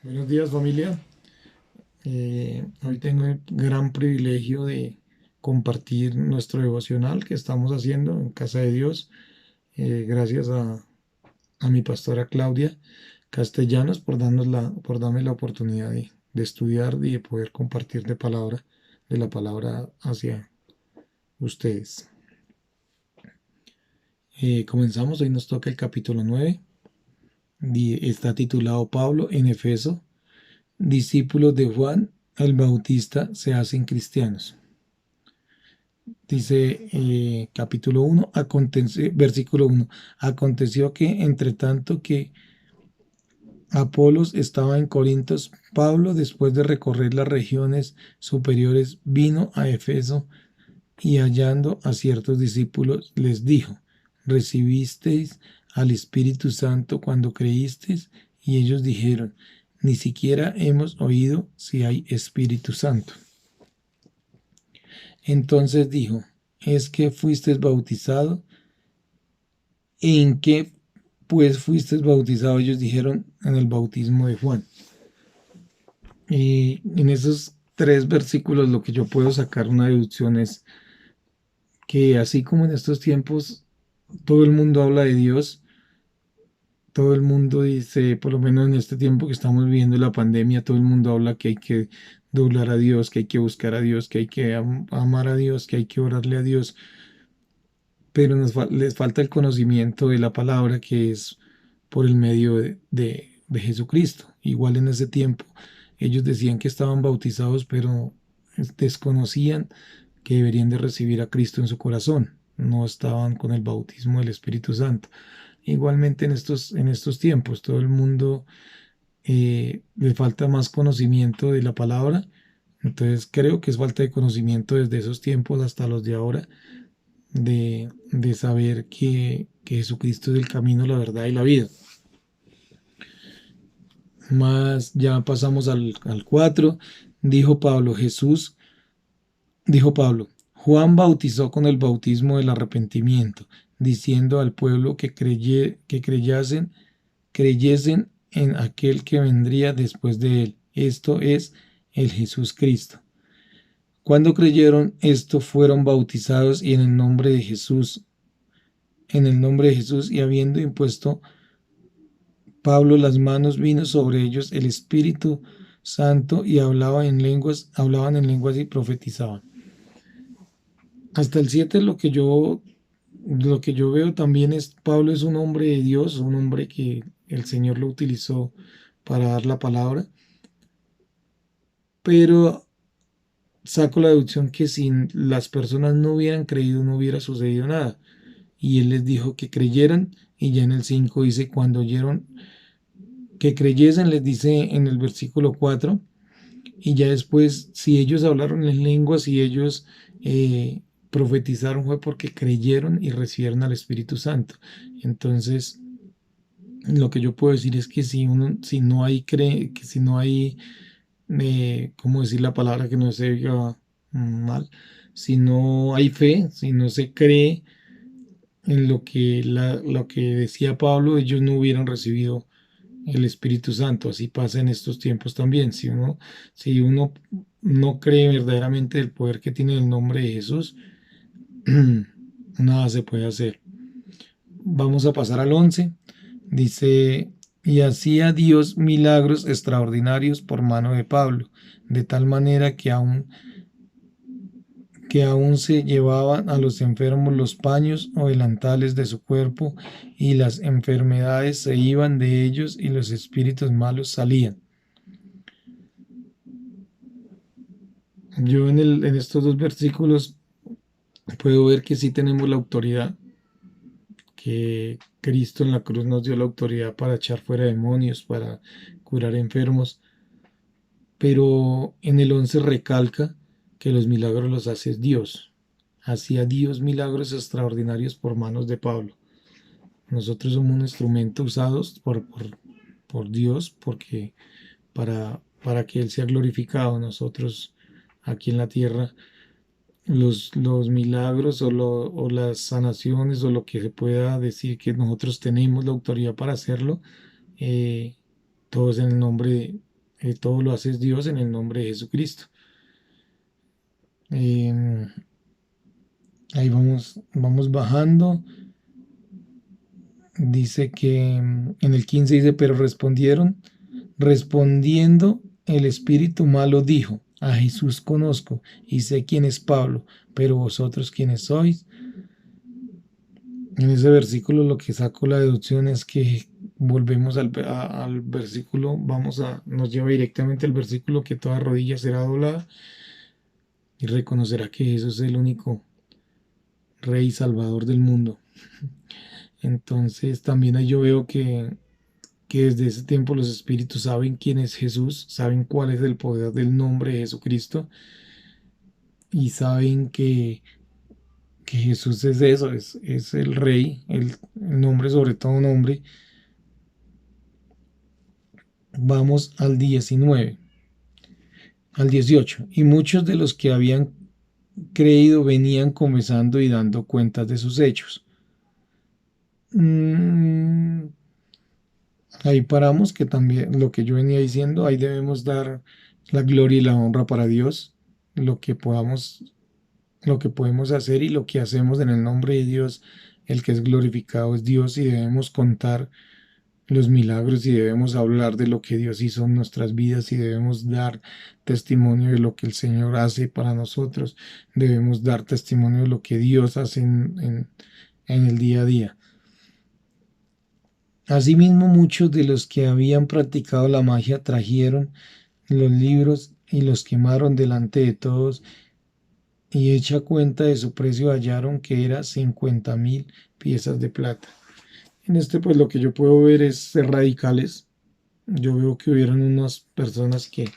Buenos días, familia. Hoy tengo el gran privilegio de compartir nuestro devocional que estamos haciendo en Casa de Dios, gracias a mi pastora Claudia Castellanos por por darme la oportunidad de estudiar y de poder compartir de la palabra hacia ustedes. Comenzamos, hoy nos toca el capítulo 9. Está titulado Pablo en Efeso, discípulos de Juan el Bautista se hacen cristianos. Dice capítulo 1, versículo 1. Aconteció que entre tanto que Apolos estaba en Corintos, Pablo, después de recorrer las regiones superiores, vino a Efeso y hallando a ciertos discípulos les dijo, ¿recibisteis al Espíritu Santo cuando creísteis? Y ellos dijeron, ni siquiera hemos oído si hay Espíritu Santo. Entonces dijo, ¿es que fuisteis bautizado? ¿En qué pues fuisteis bautizado? Ellos dijeron, en el bautismo de Juan. Y en esos tres versículos lo que yo puedo sacar una deducción es que así como en estos tiempos todo el mundo habla de Dios, todo el mundo dice, por lo menos en este tiempo que estamos viviendo la pandemia, todo el mundo habla que hay que doblar a Dios, que hay que buscar a Dios, que hay que amar a Dios, que hay que orarle a Dios, pero les falta el conocimiento de la palabra que es por el medio de Jesucristo. Igual en ese tiempo ellos decían que estaban bautizados, pero desconocían que deberían de recibir a Cristo en su corazón. No estaban con el bautismo del Espíritu Santo. Igualmente en estos tiempos, todo el mundo le falta más conocimiento de la palabra. Entonces creo que es falta de conocimiento desde esos tiempos hasta los de ahora, de saber que Jesucristo es el camino, la verdad y la vida. Más ya pasamos al 4. Dijo Pablo, dijo Pablo, Juan bautizó con el bautismo del arrepentimiento, diciendo al pueblo que creyesen en aquel que vendría después de él, esto es el Jesús Cristo. Cuando creyeron esto, fueron bautizados y en el nombre de Jesús, y habiendo impuesto Pablo las manos, vino sobre ellos el Espíritu Santo y hablaban en lenguas y profetizaban. Hasta el 7 lo que yo veo también es Pablo es un hombre de Dios, un hombre que el Señor lo utilizó para dar la palabra, pero saco la deducción que si las personas no hubieran creído no hubiera sucedido nada. Y él les dijo que creyeran, y ya en el 5 dice, cuando oyeron que creyesen, les dice en el versículo 4, y ya después, si ellos hablaron en lenguas y ellos profetizaron, fue porque creyeron y recibieron al Espíritu Santo. Entonces, lo que yo puedo decir es que si no hay que si no hay, ¿cómo decir la palabra que no se oiga mal? Si no hay fe, si no se cree en lo que decía Pablo, ellos no hubieran recibido el Espíritu Santo. Así pasa en estos tiempos también. Si uno no cree verdaderamente el poder que tiene el nombre de Jesús, nada se puede hacer. Vamos a pasar al 11. Dice, y hacía Dios milagros extraordinarios por mano de Pablo, de tal manera que aún se llevaban a los enfermos los paños o delantales de su cuerpo, y las enfermedades se iban de ellos y los espíritus malos salían. Yo en estos dos versículos puedo ver que sí tenemos la autoridad, que Cristo en la cruz nos dio la autoridad para echar fuera demonios, para curar enfermos, pero en el 11 recalca que los milagros los hace Dios. Hacía Dios milagros extraordinarios por manos de Pablo. Nosotros somos un instrumento usados por Dios porque para que Él sea glorificado. Nosotros aquí en la tierra, los milagros o las sanaciones o lo que se pueda decir que nosotros tenemos la autoridad para hacerlo, eh, todo es en el nombre todo lo hace Dios en el nombre de Jesucristo. Eh, Ahí vamos bajando. Dice que en el 15 dice, pero respondiendo el espíritu malo dijo, a Jesús conozco y sé quién es Pablo, pero vosotros quiénes sois. En ese versículo lo que saco la deducción es que volvemos al versículo, nos lleva directamente al versículo que toda rodilla será doblada y reconocerá que Jesús es el único Rey y Salvador del mundo. Entonces también ahí yo veo que desde ese tiempo los espíritus saben quién es Jesús, saben cuál es el poder del nombre de Jesucristo y saben que Jesús es eso, es el Rey, el nombre sobre todo nombre. Vamos al 19, al 18. Y muchos de los que habían creído venían confesando y dando cuentas de sus hechos. Ahí paramos, que también lo que yo venía diciendo, ahí debemos dar la gloria y la honra para Dios, lo que podamos, lo que podemos hacer y lo que hacemos en el nombre de Dios, el que es glorificado es Dios y debemos contar los milagros y debemos hablar de lo que Dios hizo en nuestras vidas y debemos dar testimonio de lo que el Señor hace para nosotros, debemos dar testimonio de lo que Dios hace en el día a día. Asimismo, muchos de los que habían practicado la magia trajeron los libros y los quemaron delante de todos, y hecha cuenta de su precio hallaron que era 50.000 piezas de plata. En este pues lo que yo puedo ver es ser radicales. Yo veo que hubieron unas personas que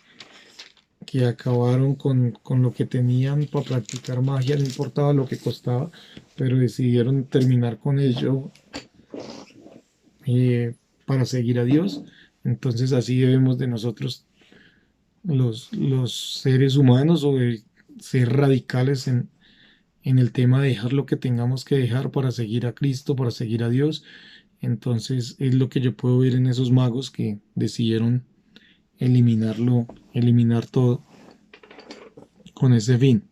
acabaron con lo que tenían para practicar magia, no importaba lo que costaba, pero decidieron terminar con ello eh, para seguir a Dios. Entonces así debemos de nosotros los seres humanos o de ser radicales en el tema de dejar lo que tengamos que dejar para seguir a Cristo, para seguir a Dios. Entonces es lo que yo puedo ver en esos magos que decidieron eliminar todo con ese fin.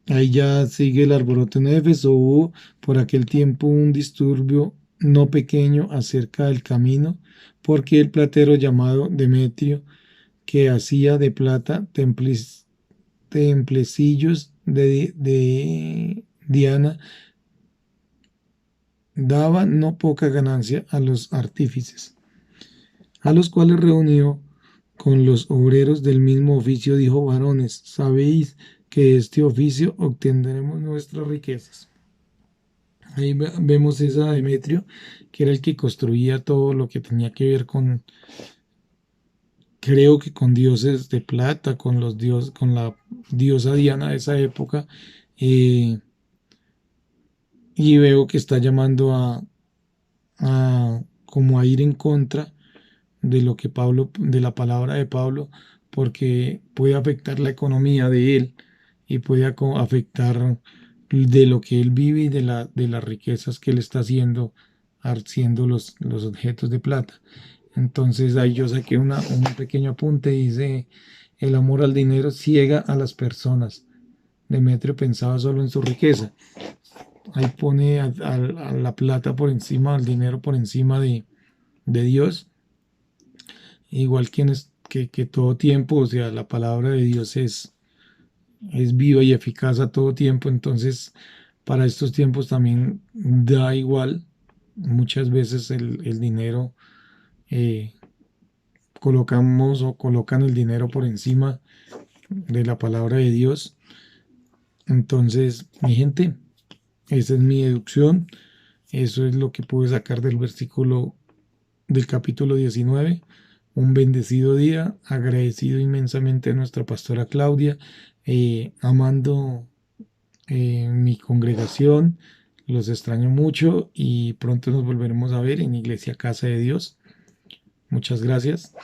Ahí ya sigue el alboroto en Éfeso. Hubo por aquel tiempo un disturbio no pequeño acerca del camino, porque el platero llamado Demetrio, que hacía de plata templecillos de Diana, daba no poca ganancia a los artífices, a los cuales reunió con los obreros del mismo oficio, dijo: varones, sabéis que de este oficio obtendremos nuestras riquezas. Ahí vemos esa Demetrio, que era el que construía todo lo que tenía que ver con, creo que con dioses de plata, con la diosa Diana de esa época, eh, y veo que está llamando como a ir en contra de lo que Pablo, de la palabra de Pablo, porque puede afectar la economía de él y puede afectar de lo que él vive y de las riquezas que él está haciendo los objetos de plata. Entonces ahí yo saqué un pequeño apunte, dice: el amor al dinero ciega a las personas. Demetrio pensaba solo en su riqueza. Ahí pone a la plata por encima, al dinero por encima de Dios. Igual que todo tiempo, o sea, la palabra de Dios es viva y eficaz a todo tiempo, entonces para estos tiempos también da igual. Muchas veces el dinero, eh, colocamos o colocan el dinero por encima de la palabra de Dios. Entonces, mi gente, esa es mi deducción. Eso es lo que pude sacar del versículo del capítulo 19. Un bendecido día, agradecido inmensamente a nuestra pastora Claudia, amando mi congregación. Los extraño mucho y pronto nos volveremos a ver en Iglesia Casa de Dios. Muchas gracias.